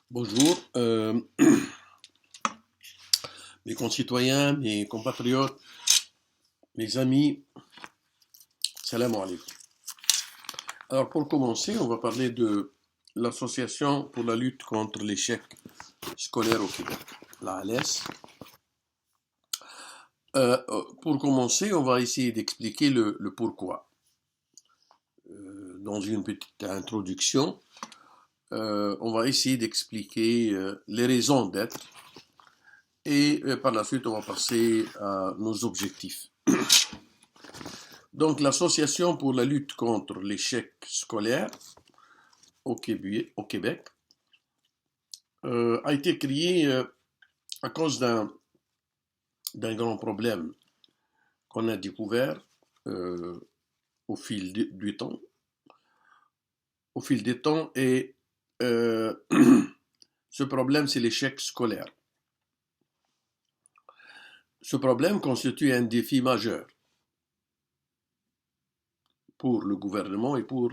Bonjour, mes concitoyens, mes compatriotes, mes amis, salam alaikum. Alors pour commencer, on va parler de l'Association pour la lutte contre l'échec scolaire au Québec, la ALES. Pour commencer, on va essayer d'expliquer le pourquoi. Dans une petite introduction, on va essayer d'expliquer les raisons d'être et par la suite, on va passer à nos objectifs. Donc, l'Association pour la lutte contre l'échec scolaire au Québec a été créée à cause d'un grand problème qu'on a découvert euh, au fil du temps. Au fil des temps, et ce problème, c'est l'échec scolaire. Ce problème constitue un défi majeur pour le gouvernement et pour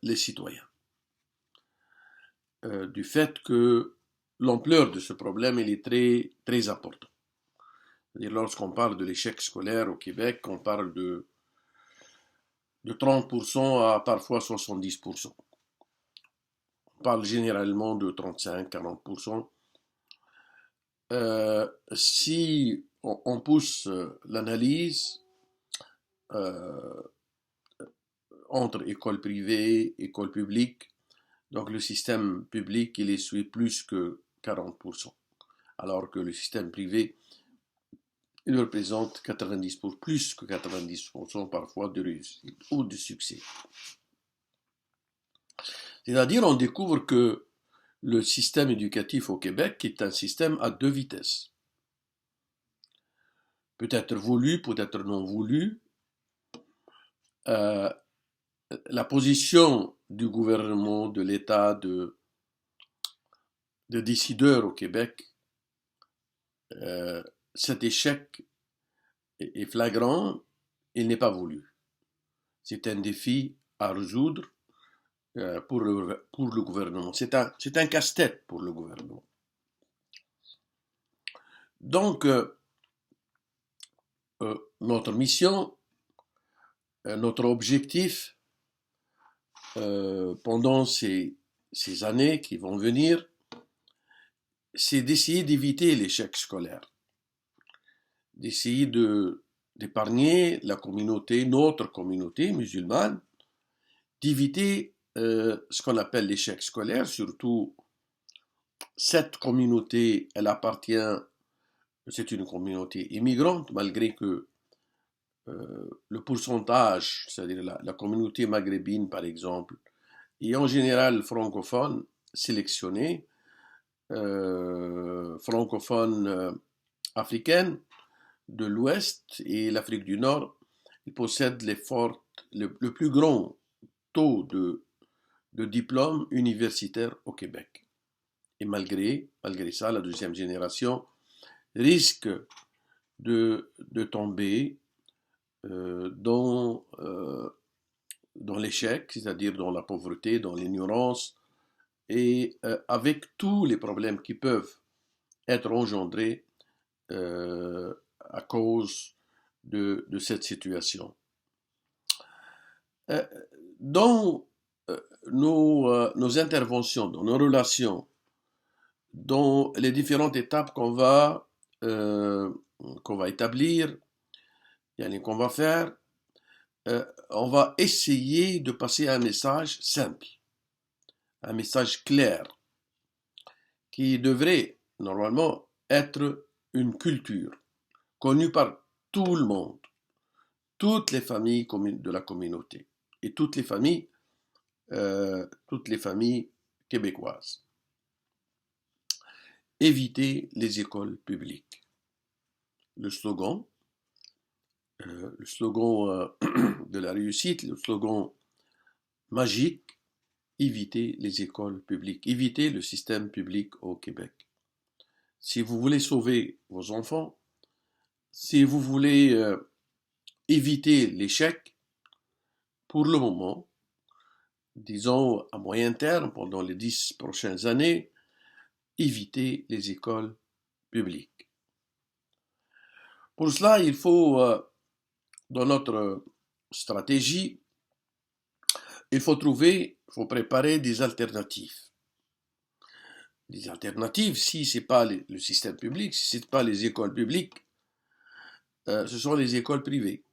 les citoyens. Du fait que l'ampleur de ce problème elle est très, très importante. C'est-à-dire, lorsqu'on parle de l'échec scolaire au Québec, on parle de 30% à parfois 70%. On parle généralement de 35-40%. Si on pousse l'analyse euh, entre écoles privées, écoles publiques, donc le système public, il essuie plus que 40%, alors que le système privé, il représente 90%, plus que 90% parfois de réussite ou de succès. C'est-à-dire, on découvre que le système éducatif au Québec est un système à deux vitesses. Peut-être voulu, peut-être non voulu. Euh, la position du gouvernement, de l'État, de décideurs au Québec, cet échec est flagrant, il n'est pas voulu. C'est un défi à résoudre pour le gouvernement. C'est un casse-tête pour le gouvernement. Donc, notre mission, notre objectif pendant ces années qui vont venir, c'est d'essayer d'éviter l'échec scolaire, d'essayer d'épargner la communauté, notre communauté musulmane, d'éviter ce qu'on appelle l'échec scolaire, surtout cette communauté, elle appartient, c'est une communauté immigrante, malgré que le pourcentage, c'est-à-dire la communauté maghrébine par exemple, est en général francophone, sélectionnée, francophone africaine de l'Ouest et l'Afrique du Nord, ils possèdent le plus grand taux de diplômes universitaires au Québec. Et malgré ça, la deuxième génération risque de tomber dans l'échec, c'est-à-dire dans la pauvreté, dans l'ignorance, et avec tous les problèmes qui peuvent être engendrés à cause de cette situation. Euh, dans nos interventions, dans nos relations, dans les différentes étapes qu'on va établir, qu'on va faire, on va essayer de passer un message simple, un message clair, qui devrait normalement être une culture connue par tout le monde, toutes les familles de la communauté et toutes les familles québécoises. Éviter les écoles publiques. Le slogan de la réussite, le slogan magique, éviter les écoles publiques, éviter le système public au Québec. Si vous voulez sauver vos enfants, si vous voulez éviter l'échec, pour le moment, disons à moyen terme, pendant les 10 prochaines années, éviter les écoles publiques. Pour cela, il faut, dans notre stratégie, il faut préparer des alternatives. Des alternatives, si ce n'est pas le système public, si ce n'est pas les écoles publiques, ce sont les écoles privées.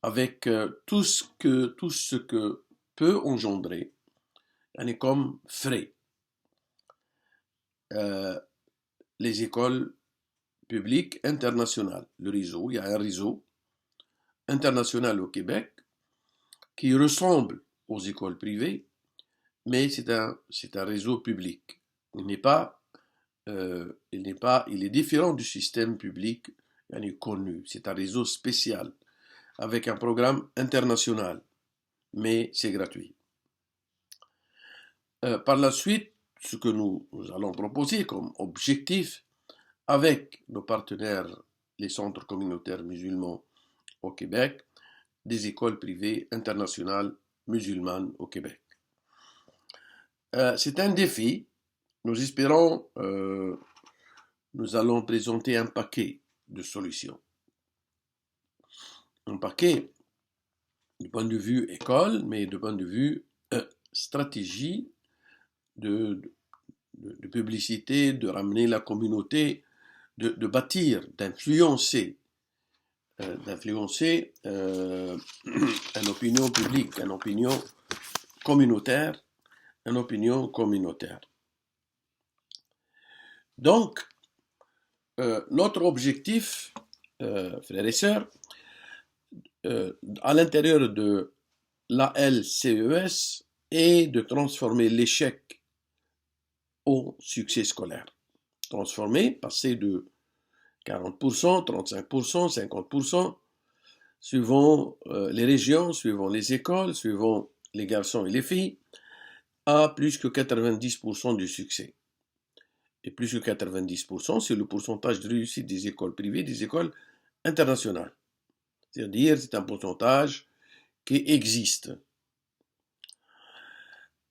Avec tout ce que peut engendrer, comme frais. Les écoles publiques internationales, le réseau, il y a un réseau international au Québec qui ressemble aux écoles privées, mais c'est un réseau public. Il est différent du système public connu. C'est un réseau spécial avec un programme international, mais c'est gratuit. Par la suite, ce que nous allons proposer comme objectif avec nos partenaires, les centres communautaires musulmans au Québec, des écoles privées internationales musulmanes au Québec. C'est un défi. Nous espérons, nous allons présenter un paquet de solutions. Un paquet du point de vue école, mais du point de vue stratégie de publicité, de ramener la communauté, de bâtir, d'influencer une opinion publique, une opinion communautaire. Donc, notre objectif, frères et sœurs, à l'intérieur de l'ALCES est de transformer l'échec au succès scolaire. Transformer, passer de 40%, 35%, 50%, suivant les régions, suivant les écoles, suivant les garçons et les filles, à plus que 90% du succès. Et plus que 90%, c'est le pourcentage de réussite des écoles privées, des écoles internationales. C'est-à-dire, c'est un pourcentage qui existe.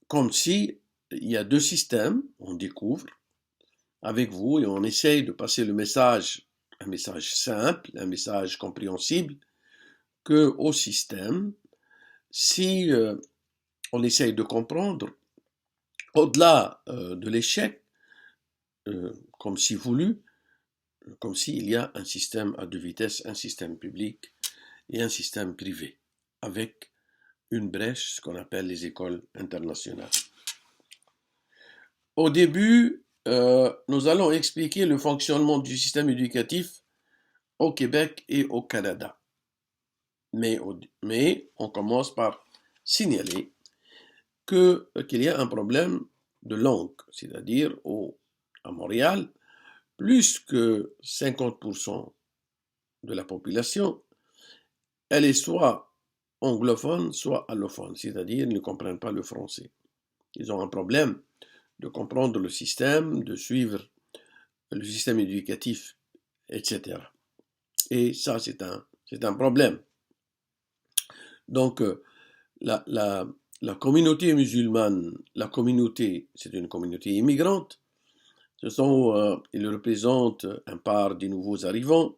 Comme si il y a deux systèmes, on découvre avec vous et on essaye de passer le message, un message simple, un message compréhensible, que au système, si on essaye de comprendre, au-delà de l'échec, comme si voulu, comme s'il y a un système à deux vitesses, un système public et un système privé, avec une brèche, ce qu'on appelle les écoles internationales. Au début, nous allons expliquer le fonctionnement du système éducatif au Québec et au Canada. Mais on commence par signaler qu'il y a un problème de langue, c'est-à-dire à Montréal, plus que 50% de la population, elle est soit anglophone, soit allophone, c'est-à-dire ils ne comprennent pas le français. Ils ont un problème de comprendre le système, de suivre le système éducatif, etc. Et ça, c'est un problème. Donc, la communauté musulmane, c'est une communauté immigrante. Ils représentent un part des nouveaux arrivants.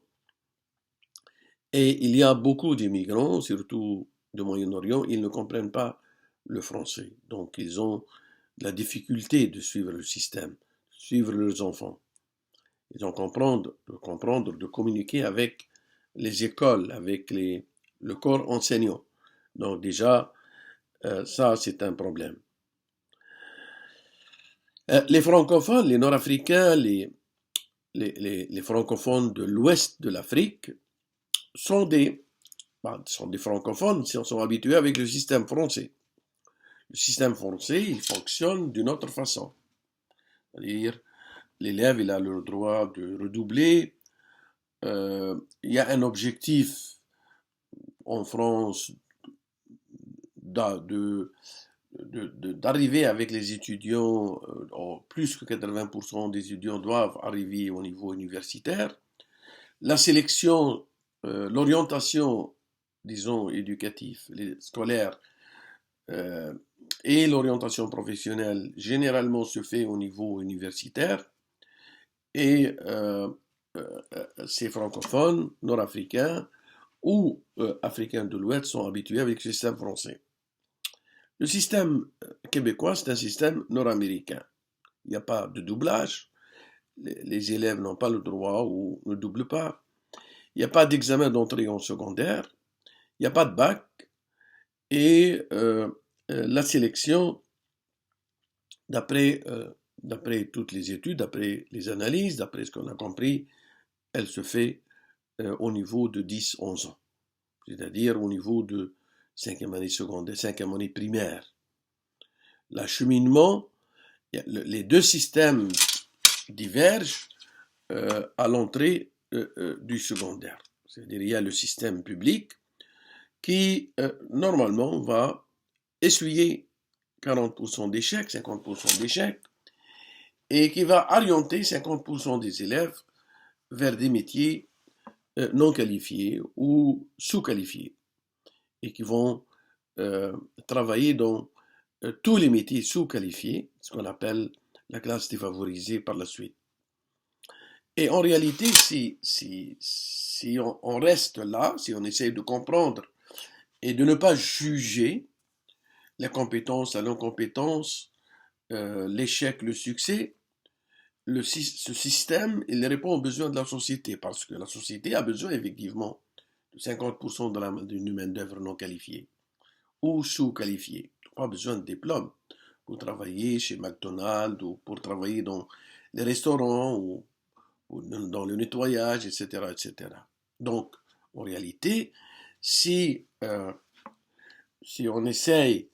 Et il y a beaucoup d'immigrants, surtout du Moyen-Orient, ils ne comprennent pas le français. Donc, ils ont de la difficulté de suivre le système, de suivre leurs enfants. Ils ont de communiquer avec les écoles, avec le corps enseignant. Donc déjà, ça, c'est un problème. Les francophones, les nord-africains, les francophones de l'ouest de l'Afrique sont des francophones, ils sont habitués avec le système français. Le système français, il fonctionne d'une autre façon. C'est-à-dire, l'élève, il a le droit de redoubler. Il y a un objectif en France d'arriver avec les étudiants, plus que 80% des étudiants doivent arriver au niveau universitaire. La sélection, l'orientation, disons, éducative, scolaire, et l'orientation professionnelle généralement se fait au niveau universitaire et ces francophones, nord-africains ou africains de l'Ouest sont habitués avec le système français. Le système québécois, c'est un système nord-américain. Il n'y a pas de doublage. Les élèves n'ont pas le droit ou ne doublent pas. Il n'y a pas d'examen d'entrée en secondaire. Il n'y a pas de bac. Et la sélection, d'après toutes les études, d'après les analyses, d'après ce qu'on a compris, elle se fait au niveau de 10-11 ans. C'est-à-dire au niveau de 5e année secondaire, 5e année primaire. L'acheminement, les deux systèmes divergent à l'entrée du secondaire. C'est-à-dire il y a le système public qui, normalement, va essuyer 40% d'échecs, 50% d'échecs, et qui va orienter 50% des élèves vers des métiers non qualifiés ou sous-qualifiés, et qui vont travailler dans tous les métiers sous-qualifiés, ce qu'on appelle la classe défavorisée par la suite. Et en réalité, si on reste là, si on essaie de comprendre et de ne pas juger la compétence, la non-compétence, l'échec, le succès, ce système, il répond aux besoins de la société, parce que la société a besoin effectivement de 50% d'une main-d'œuvre non qualifiée ou sous-qualifiée. Pas besoin de diplôme pour travailler chez McDonald's ou pour travailler dans les restaurants ou dans le nettoyage, etc., etc. Donc, en réalité, si on essaye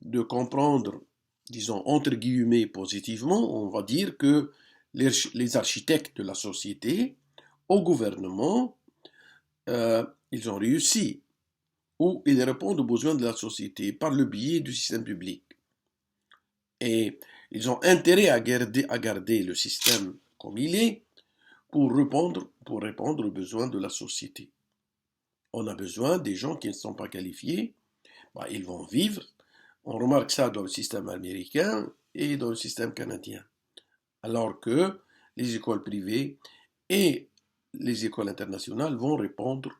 de comprendre, disons, entre guillemets, positivement, on va dire que les architectes de la société, au gouvernement, ils ont réussi, ou ils répondent aux besoins de la société par le biais du système public. Et ils ont intérêt à garder le système comme il est pour répondre aux besoins de la société. On a besoin des gens qui ne sont pas qualifiés, ils vont vivre. On remarque ça dans le système américain et dans le système canadien. Alors que les écoles privées et les écoles internationales vont répondre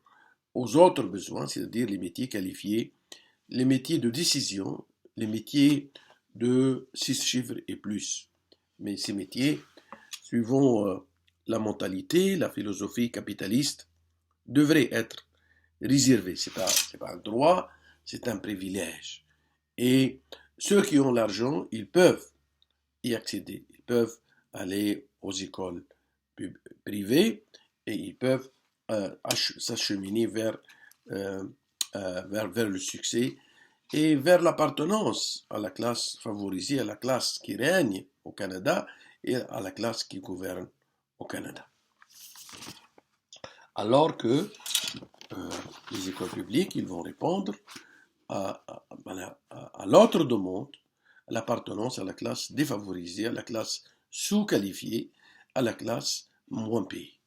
aux autres besoins, c'est-à-dire les métiers qualifiés, les métiers de décision, les métiers de 6 chiffres et plus. Mais ces métiers, suivant la mentalité, la philosophie capitaliste, devraient être réservés. C'est pas un droit, c'est un privilège. Et ceux qui ont l'argent, ils peuvent y accéder. Ils peuvent aller aux écoles privées et ils peuvent s'acheminer vers le succès et vers l'appartenance à la classe favorisée, à la classe qui règne au Canada et à la classe qui gouverne au Canada. Alors que les écoles publiques, ils vont répondre à l'autre demande, à l'appartenance à la classe défavorisée, à la classe sous-qualifiée, à la classe moins payée.